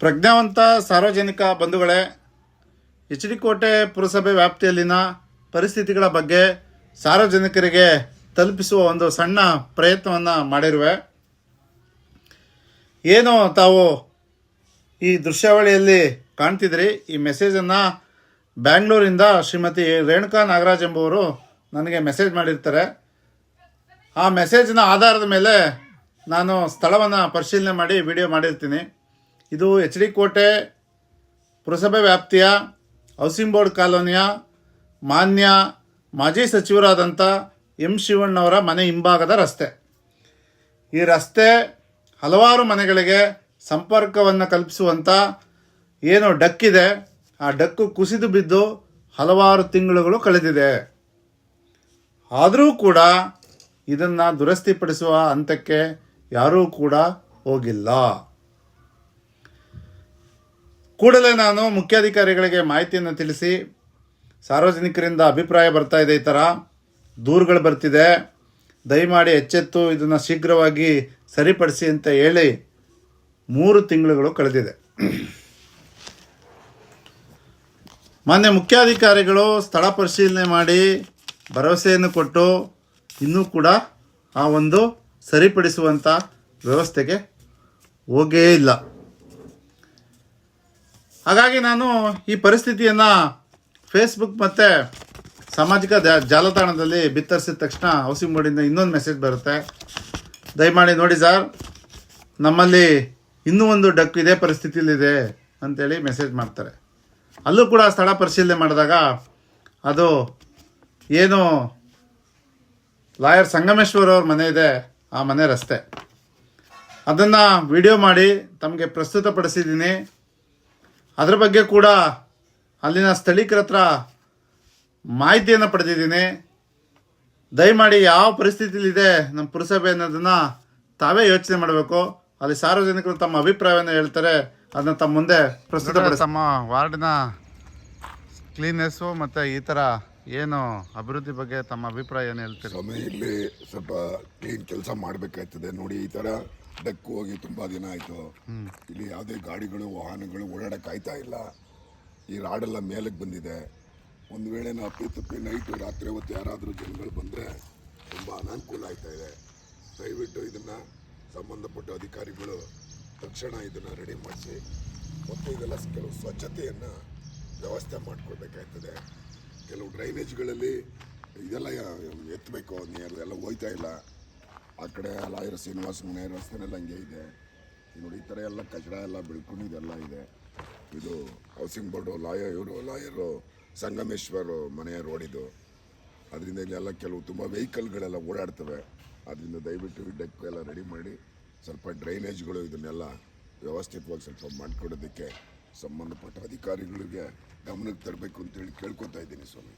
ಪ್ರಜ್ಞಾವಂತ ಸಾರ್ವಜನಿಕ ಬಂಧುಗಳೇ, H D ಕೋಟೆ ಪುರಸಭೆ ವ್ಯಾಪ್ತಿಯಲ್ಲಿನ ಪರಿಸ್ಥಿತಿಗಳ ಬಗ್ಗೆ ಸಾರ್ವಜನಿಕರಿಗೆ ತಲುಪಿಸುವ ಒಂದು ಸಣ್ಣ ಪ್ರಯತ್ನವನ್ನು ಮಾಡಿರುವೆ. ಏನು ತಾವು ಈ ದೃಶ್ಯಾವಳಿಯಲ್ಲಿ ಕಾಣ್ತಿದ್ರಿ, ಈ ಮೆಸೇಜನ್ನು ಬ್ಯಾಂಗ್ಳೂರಿಂದ ಶ್ರೀಮತಿ ರೇಣುಕಾ ನಾಗರಾಜ್ ಎಂಬುವರು ನನಗೆ ಮೆಸೇಜ್ ಮಾಡಿರ್ತಾರೆ. ಆ ಮೆಸೇಜ್ನ ಆಧಾರದ ಮೇಲೆ ನಾನು ಸ್ಥಳವನ್ನು ಪರಿಶೀಲನೆ ಮಾಡಿ ವಿಡಿಯೋ ಮಾಡಿರ್ತೀನಿ. ಇದು ಎಚ್ ಡಿ ಕೋಟೆ ಪುರಸಭೆ ವ್ಯಾಪ್ತಿಯ ಹೌಸಿಂಗ್ ಬೋರ್ಡ್ ಕಾಲೋನಿಯ ಮಾನ್ಯ ಮಾಜಿ ಸಚಿವರಾದಂಥ ಎಂ ಶಿವಣ್ಣವರ ಮನೆ ಹಿಂಭಾಗದ ರಸ್ತೆ. ಈ ರಸ್ತೆ ಹಲವಾರು ಮನೆಗಳಿಗೆ ಸಂಪರ್ಕವನ್ನು ಕಲ್ಪಿಸುವಂಥ ಏನು ಡಕ್ಕಿದೆ, ಆ ಡಕ್ಕು ಕುಸಿದು ಬಿದ್ದು ಹಲವಾರು ತಿಂಗಳುಗಳು ಕಳೆದಿದೆ. ಆದರೂ ಕೂಡ ಇದನ್ನು ದುರಸ್ತಿಪಡಿಸುವ ಹಂತಕ್ಕೆ ಯಾರೂ ಕೂಡ ಹೋಗಿಲ್ಲ. ಕೂಡಲೇ ನಾನು ಮುಖ್ಯಾಧಿಕಾರಿಗಳಿಗೆ ಮಾಹಿತಿಯನ್ನು ತಿಳಿಸಿ, ಸಾರ್ವಜನಿಕರಿಂದ ಅಭಿಪ್ರಾಯ ಬರ್ತಾ ಇದೆ, ಈ ಥರ ದೂರುಗಳು ಬರ್ತಿದೆ, ದಯಮಾಡಿ ಎಚ್ಚೆತ್ತು ಇದನ್ನು ಶೀಘ್ರವಾಗಿ ಸರಿಪಡಿಸಿ ಅಂತ ಹೇಳಿ 3 ತಿಂಗಳುಗಳು ಕಳೆದಿದೆ. ಮಾನ್ಯ ಮುಖ್ಯಾಧಿಕಾರಿಗಳು ಸ್ಥಳ ಪರಿಶೀಲನೆ ಮಾಡಿ ಭರವಸೆಯನ್ನು ಕೊಟ್ಟು ಇನ್ನೂ ಕೂಡ ಆ ಒಂದು ಸರಿಪಡಿಸುವಂಥ ವ್ಯವಸ್ಥೆಗೆ ಹೋಗೇ ಇಲ್ಲ. ಹಾಗಾಗಿ ನಾನು ಈ ಪರಿಸ್ಥಿತಿಯನ್ನು ಫೇಸ್ಬುಕ್ ಮತ್ತು ಸಾಮಾಜಿಕ ಜಾಲತಾಣದಲ್ಲಿ ಬಿತ್ತರಿಸಿದ ತಕ್ಷಣ ಹೌಸಿಂಗ್ ಬೋರ್ಡಿಂದ ಇನ್ನೊಂದು ಮೆಸೇಜ್ ಬರುತ್ತೆ, ದಯಮಾಡಿ ನೋಡಿ ಸರ್, ನಮ್ಮಲ್ಲಿ ಇನ್ನೂ ಒಂದು ಡಕ್ ಇದೇ ಪರಿಸ್ಥಿತಿಯಲ್ಲಿದೆ ಅಂಥೇಳಿ ಮೆಸೇಜ್ ಮಾಡ್ತಾರೆ. ಅಲ್ಲೂ ಕೂಡ ಸ್ಥಳ ಪರಿಶೀಲನೆ ಮಾಡಿದಾಗ ಅದು ಏನು ಲಾಯರ್ ಸಂಗಮೇಶ್ವರ್ ಅವ್ರ ಮನೆ ಇದೆ, ಆ ಮನೆ ರಸ್ತೆ. ಅದನ್ನು ವಿಡಿಯೋ ಮಾಡಿ ತಮಗೆ ಪ್ರಸ್ತುತಪಡಿಸಿದ್ದೀನಿ. ಅದರ ಬಗ್ಗೆ ಕೂಡ ಅಲ್ಲಿನ ಸ್ಥಳೀಕರ ಹತ್ರ ಮಾಹಿತಿಯನ್ನು ಪಡೆದಿದ್ದೀನಿ. ದಯಮಾಡಿ ಯಾವ ಪರಿಸ್ಥಿತಿಲಿದೆ ನಮ್ಮ ಪುರಸಭೆ ಅನ್ನೋದನ್ನು ತಾವೇ ಯೋಚನೆ ಮಾಡಬೇಕು. ಅಲ್ಲಿ ಸಾರ್ವಜನಿಕರು ತಮ್ಮ ಅಭಿಪ್ರಾಯವನ್ನು ಹೇಳ್ತಾರೆ, ಅದನ್ನು ತಮ್ಮ ಮುಂದೆ ಪ್ರಸ್ತುತಪಡಿಸಿ ತಮ್ಮ ವಾರ್ಡಿನ ಕ್ಲೀನ್ನೆಸ್ಸು ಮತ್ತು ಈ ಥರ ಏನು ಅಭಿವೃದ್ಧಿ ಬಗ್ಗೆ ತಮ್ಮ ಅಭಿಪ್ರಾಯ ಏನು ಹೇಳ್ತೀರಿ? ಸಮಯ ಇಲ್ಲಿ ಸ್ವಲ್ಪ ಕ್ಲೀನ್ ಕೆಲಸ ಮಾಡಬೇಕಾಗ್ತದೆ. ನೋಡಿ, ಈ ಥರ ಡಕ್ಕು ಹೋಗಿ ತುಂಬ ದಿನ ಆಯಿತು. ಇಲ್ಲಿ ಯಾವುದೇ ಗಾಡಿಗಳು ವಾಹನಗಳು ಓಡಾಡೋಕ್ಕಾಯ್ತಾ ಇಲ್ಲ. ಈ ರಾಡೆಲ್ಲ ಮೇಲಕ್ಕೆ ಬಂದಿದೆ. ಒಂದು ವೇಳೆ ನಾವು ಅಪ್ಪಿ ನೈಟು ರಾತ್ರಿ ಹೊತ್ತು ಯಾರಾದರೂ ಜನಗಳು ಬಂದರೆ ತುಂಬ ಅನಾನುಕೂಲ ಆಗ್ತಾ ಇದೆ. ದಯವಿಟ್ಟು ಇದನ್ನು ಸಂಬಂಧಪಟ್ಟ ಅಧಿಕಾರಿಗಳು ತಕ್ಷಣ ಇದನ್ನು ರೆಡಿ ಮಾಡಿಸಿ ಮತ್ತು ಇದೆಲ್ಲ ಕೆಲವು ಸ್ವಚ್ಛತೆಯನ್ನು ವ್ಯವಸ್ಥೆ ಮಾಡಿಕೊಡ್ಬೇಕಾಗ್ತದೆ. ಕೆಲವು ಡ್ರೈನೇಜ್ಗಳಲ್ಲಿ ಇದೆಲ್ಲ ಎತ್ತಬೇಕು, ನೀರು ಎಲ್ಲ ಹೋಯ್ತಾ ಇಲ್ಲ. ಆ ಕಡೆ ಲಾಯರ್ ಶ್ರೀನಿವಾಸ ಮನೆ ರಸ್ತೆನೆಲ್ಲ ಹಂಗೆ ಇದೆ. ನೋಡಿ, ಈ ಥರ ಎಲ್ಲ ಕಚಡ ಎಲ್ಲ ಬೆಳ್ಕೊಂಡು ಇದೆಲ್ಲ ಇದೆ. ಇದು ಹೌಸಿಂಗ್ ಬೋರ್ಡು ಲಾಯರು ಸಂಗಮೇಶ್ವರ್ ಮನೆಯ ರೋಡಿದು. ಅದರಿಂದ ಇಲ್ಲೆಲ್ಲ ಕೆಲವು ತುಂಬ ವೆಹಿಕಲ್ಗಳೆಲ್ಲ ಓಡಾಡ್ತವೆ. ಅದರಿಂದ ದಯವಿಟ್ಟು ಡೆಕ್ ಎಲ್ಲ ರೆಡಿ ಮಾಡಿ ಸ್ವಲ್ಪ ಡ್ರೈನೇಜ್ಗಳು ಇದನ್ನೆಲ್ಲ ವ್ಯವಸ್ಥಿತವಾಗಿ ಸ್ವಲ್ಪ ಮಾಡಿಕೊಡೋದಕ್ಕೆ ಸಂಬಂಧಪಟ್ಟ ಅಧಿಕಾರಿಗಳಿಗೆ ಗಮನಕ್ಕೆ ತರಬೇಕು ಅಂತೇಳಿ ಕೇಳ್ಕೊತಾ ಇದ್ದೀನಿ ಸ್ವಾಮಿ.